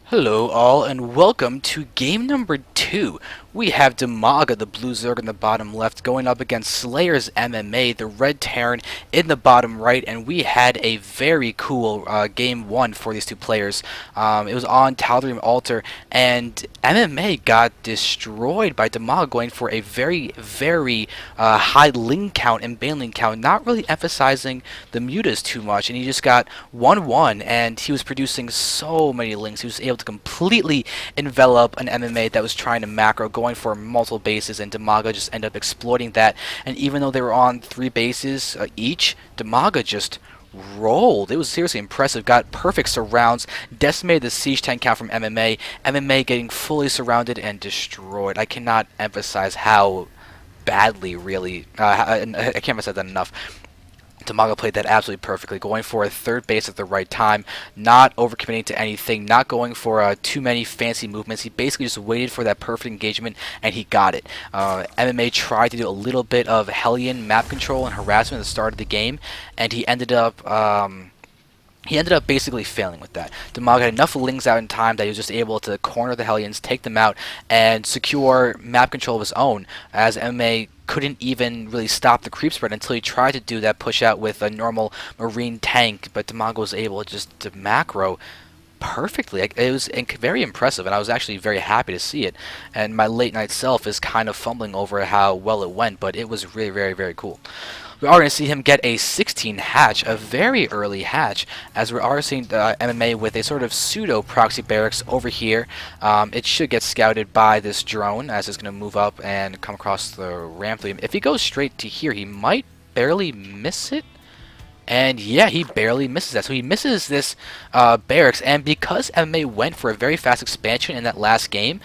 Hello all and welcome to game number 2. We have Dimaga, the blue Zerg in the bottom left, going up against SlayersMMA, the red Terran in the bottom right, and we had a very cool game 1 for these two players. It was on tal'darim altar, and MMA got destroyed by Dimaga going for a very high ling count and baneling count, not really emphasizing the mutas too much, and he just got 1-1, and he was producing so many lings. He was able to completely envelop an MMA that was trying to macro, going for multiple bases, and Dimaga just ended up exploiting that. And even though they were on 3 bases each, Dimaga just rolled. It was seriously impressive. Got perfect surrounds, decimated the siege tank count from MMA. MMA getting fully surrounded and destroyed. I cannot emphasize how badly, really. I can't emphasize that enough. Dimaga played that absolutely perfectly, going for a third base at the right time, not overcommitting to anything, not going for too many fancy movements. He basically just waited for that perfect engagement, and he got it. MMA tried to do a little bit of Hellion map control and harassment at the start of the game, and he ended up basically failing with that. Dimaga had enough lings out in time that he was just able to corner the Hellions, take them out, and secure map control of his own, as MMA couldn't even really stop the creep spread until he tried to do that push out with a normal marine tank, but Dimaga was able just to macro perfectly. It was very impressive, and I was actually very happy to see it. And my late night self is kind of fumbling over how well it went, but it was really very cool. We are going to see him get a 16 hatch, a very early hatch, as we are seeing MMA with a sort of pseudo proxy barracks over here. It should get scouted by this drone, as it's going to move up and come across the ramp. If he goes straight to here, he might barely miss it. And yeah, he barely misses that. So he misses this barracks, and because MMA went for a very fast expansion in that last game,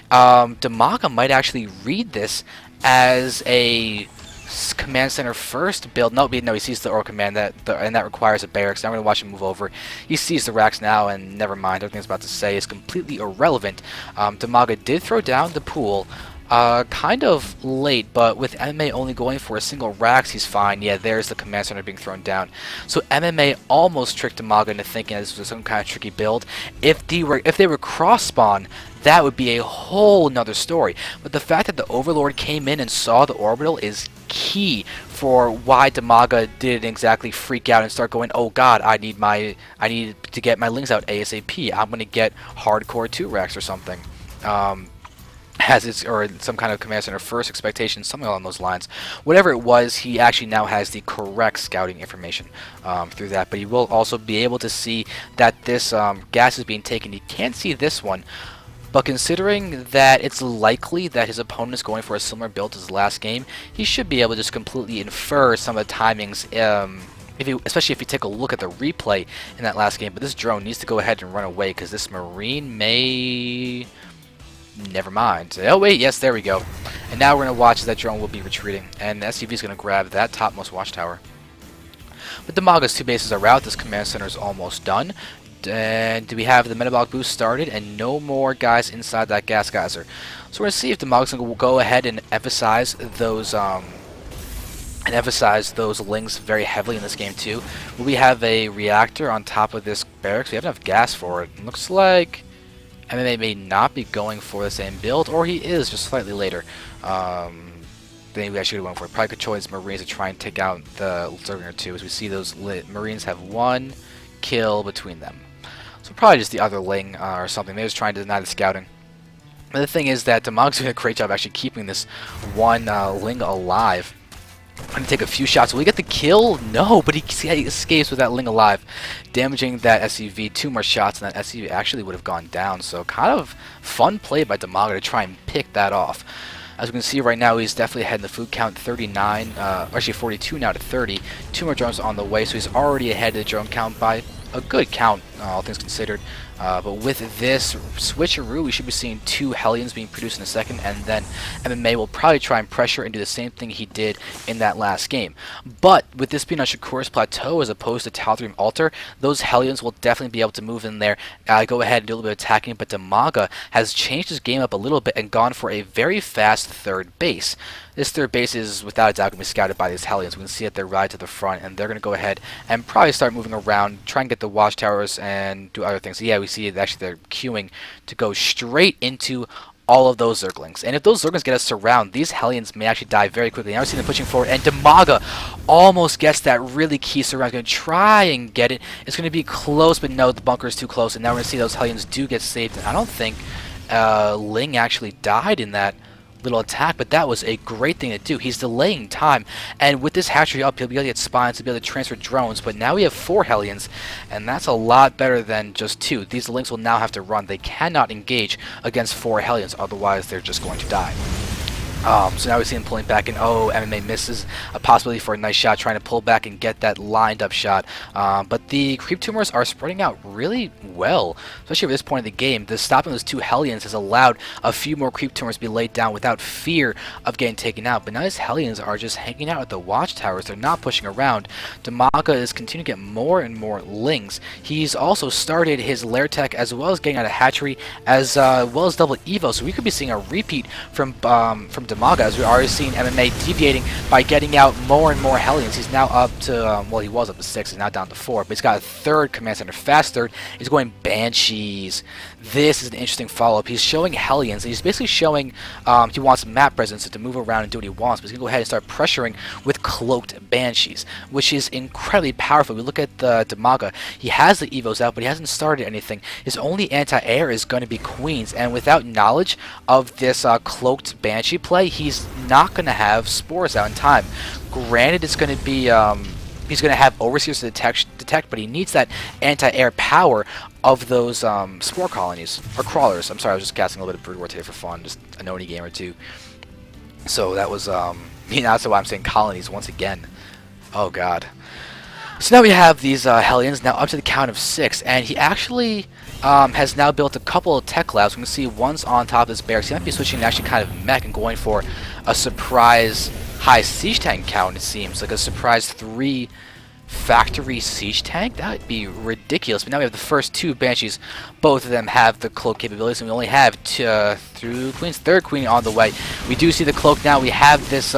Dimaga might actually read this as a command center first build. No, he sees the Oro command, and that requires a barracks. Now I'm going to watch him move over. He sees the racks now, and never mind. Everything I was about to say is completely irrelevant. Dimaga did throw down the pool. Kind of late, but with MMA only going for a single racks, he's fine. Yeah, there's the command center being thrown down. So MMA almost tricked Dimaga into thinking this was some kind of tricky build. If they were cross spawn, that would be a whole nother story. But the fact that the Overlord came in and saw the orbital is key for why Dimaga didn't exactly freak out and start going, oh god, I need to get my lings out ASAP. I'm gonna get hardcore 2 racks or something. Or some kind of command center first expectation, something along those lines. Whatever it was, he actually now has the correct scouting information through that. But he will also be able to see that this gas is being taken. He can't see this one, but considering that it's likely that his opponent is going for a similar build to his last game, he should be able to just completely infer some of the timings. Especially if you take a look at the replay in that last game. But this drone needs to go ahead and run away, because this Marine may... Never mind. Oh wait, yes, there we go. And now we're going to watch as that drone will be retreating, and the SUV is going to grab that topmost watchtower. But Dimaga's 2 bases are out. This command center is almost done. And we have the metabolic boost started, and no more guys inside that gas geyser. So we're going to see if Dimaga's going to go ahead and emphasize those lings very heavily in this game too. We have a reactor on top of this barracks. We have enough gas for it. Looks like MMA may not be going for the same build, or he is, just slightly later. Then we actually went for it. Probably could choose Marines to try and take out the Zerg or 2, as we see those Marines have 1 kill between them. So probably just the other ling or something. They're just trying to deny the scouting. But the thing is that Dimaga's doing a great job actually keeping this one ling alive. I'm going to take a few shots. Will he get the kill? No, but he escapes with that ling alive, damaging that SUV. 2 more shots, and that SUV actually would have gone down. So kind of fun play by Dimaga to try and pick that off. As we can see right now, he's definitely ahead in the food count, 39, actually 42 now to 30. 2 more drones on the way, so he's already ahead of the drone count by a good count, all things considered. But with this switcheroo, we should be seeing 2 Hellions being produced in a second, and then MMA will probably try and pressure and do the same thing he did in that last game. But with this being on Shakuras Plateau as opposed to tal'darim altar, those Hellions will definitely be able to move in there, go ahead and do a little bit of attacking. But Dimaga has changed his game up a little bit and gone for a very fast third base. This third base is without a doubt going to be scouted by these Hellions. We can see that they're right to the front, and they're going to go ahead and probably start moving around, try and get the watchtowers and do other things. So yeah, we see that actually they're queuing to go straight into all of those Zerglings. And if those Zerglings get us surround, these Hellions may actually die very quickly. Now we see them pushing forward, and Dimaga almost gets that really key surround. He's going to try and get it. It's going to be close, but no, the bunker is too close. And now we're going to see those Hellions do get saved. And I don't think Ling actually died in that little attack, but that was a great thing to do. He's delaying time, and with this hatchery up, he'll be able to get spines to be able to transfer drones, but now we have 4 Hellions, and that's a lot better than just 2. These Lynx will now have to run. They cannot engage against 4 Hellions, otherwise they're just going to die. So now we see him pulling back, and oh, MMA misses a possibility for a nice shot, trying to pull back and get that lined up shot. But the creep tumors are spreading out really well, especially at this point in the game. The stopping those 2 Hellions has allowed a few more creep tumors to be laid down without fear of getting taken out. But now these Hellions are just hanging out at the watchtowers. They're not pushing around. Dimaga is continuing to get more and more Lings. He's also started his lair tech as well as getting out a hatchery as well as double evo. So we could be seeing a repeat from Dimaga, as we've already seen MMA deviating by getting out more and more Hellions. He's now up to, well, he was up to 6, he's now down to 4, but he's got a 3rd command center. Fast 3rd, he's going Banshees. This is an interesting follow-up. He's showing Hellions, and he's basically showing he wants map presence to move around and do what he wants, but he's going to go ahead and start pressuring with cloaked Banshees, which is incredibly powerful. We look at the Dimaga, he has the evos out, but he hasn't started anything. His only anti-air is going to be Queens, and without knowledge of this cloaked Banshee play, he's not going to have spores out in time. Granted, it's going to be he's going to have overseers to detect, but he needs that anti-air power of those spore colonies or crawlers. I'm sorry, I was just casting a little bit of Brood War today for fun, just a Noni game or two. So that was that's why I'm saying colonies once again. Oh god. So now we have these Hellions now up to the count of 6, and he actually has now built a couple of tech labs. We can see one's on top of his barracks. He might be switching to actually kind of mech and going for a surprise high siege tank count, it seems. Like a surprise 3 factory siege tank? That would be ridiculous. But now we have the first 2 Banshees. Both of them have the cloak capabilities, and we only have through Queen's 3rd Queen on the way. We do see the cloak now. We have this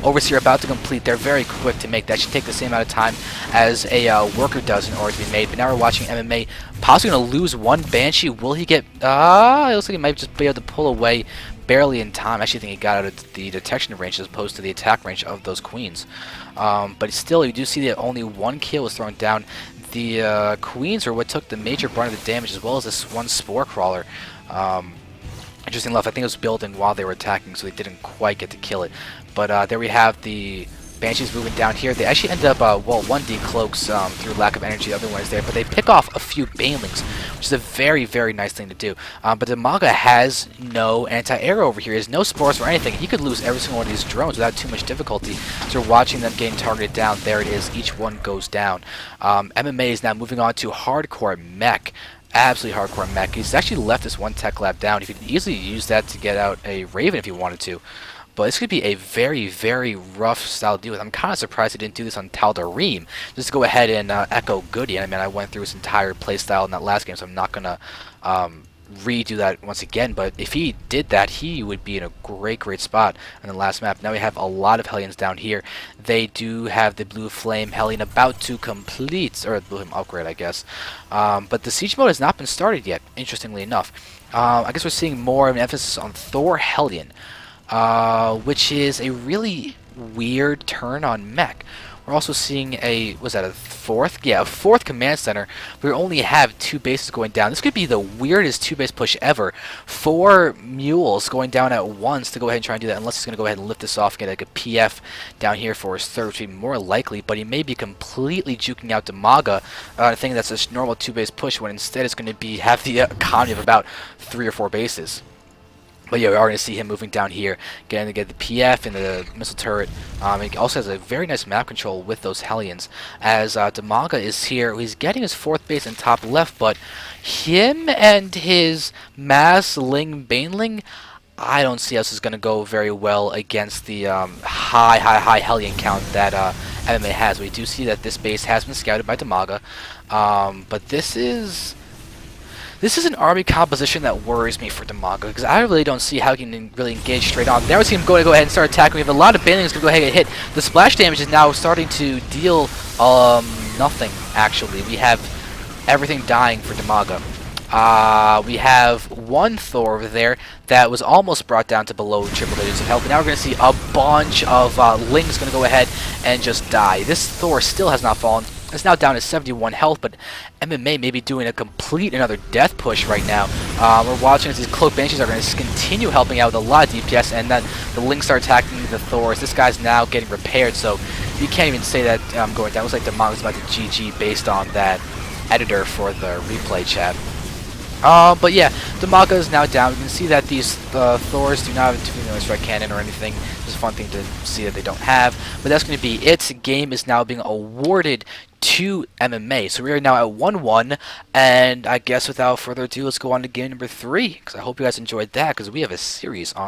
Overseer about to complete. They're very quick to make. That should take the same amount of time as a worker does in order to be made. But now we're watching MMA possibly going to lose 1 Banshee. Will he get... it looks like he might just be able to pull away barely in time. I actually think he got out of the detection range as opposed to the attack range of those Queens. But still, you do see that only 1 kill was thrown down. The Queens are what took the major brunt of the damage, as well as this 1 Spore Crawler. Interesting enough, I think it was building while they were attacking, so they didn't quite get to kill it. But there we have the Banshees moving down here. They actually end up, well, 1 decloaks through lack of energy, the other one is there, but they pick off a few Banelings, which is a very, very nice thing to do. But Dimaga has no anti-air over here. He has no spores or anything. He could lose every single one of these drones without too much difficulty. So we're watching them getting targeted down. There it is. Each one goes down. MMA is now moving on to hardcore mech. Absolutely hardcore mech. He's actually left this 1 tech lab down. He could easily use that to get out a Raven if he wanted to. But this could be a very, very rough style to deal with. I'm kind of surprised he didn't do this on tal'darim. Just to go ahead and echo Goody. I mean, I went through his entire playstyle in that last game, so I'm not going to redo that once again. But if he did that, he would be in a great, great spot on the last map. Now we have a lot of Hellions down here. They do have the Blue Flame Hellion about to complete, or the Blue Flame upgrade, I guess. But the siege mode has not been started yet, interestingly enough. I guess we're seeing more of an emphasis on Thor Hellion. Which is a really weird turn on mech. We're also seeing a, was that a 4th? Yeah, a 4th command center. We only have 2 bases going down. This could be the weirdest 2-base push ever. 4 mules going down at once to go ahead and try and do that, unless he's going to go ahead and lift this off and get like a PF down here for his 3rd, which would be more likely, but he may be completely juking out Dimaga, thinking that's a normal 2-base push, when instead it's going to be have the economy of about 3 or 4 bases. But yeah, we are going to see him moving down here, getting to get the PF and the missile turret. He also has a very nice map control with those Hellions. As Dimaga is here, he's getting his 4th base in top left, but him and his mass Ling Baneling, I don't see how this is going to go very well against the high Hellion count that MMA has. We do see that this base has been scouted by Dimaga, but this is This is an army composition that worries me for Dimaga, because I really don't see how he can really engage straight on. Now we see him go ahead and start attacking. We have a lot of banelings going to go ahead and hit. The splash damage is now starting to deal nothing, actually. We have everything dying for Dimaga. We have one Thor over there that was almost brought down to below triple digits of health. And now we're going to see a bunch of Lings going to go ahead and just die. This Thor still has not fallen. It's now down to 71 health, but MMA may be doing a complete another death push right now. We're watching as these Cloak Banshees are going to continue helping out with a lot of DPS, and then the Lings start attacking the Thors. This guy's now getting repaired, so you can't even say that going down. It looks like Dimaga's about to GG based on that editor for the replay chat. But yeah, Dimaga is now down. You can see that these Thors do not have a strike cannon or anything. It's a fun thing to see that they don't have. But that's going to be it. Game is now being awarded to MMA. So we are now at 1-1. And I guess without further ado, let's go on to game number 3. Because I hope you guys enjoyed that, because we have a series on.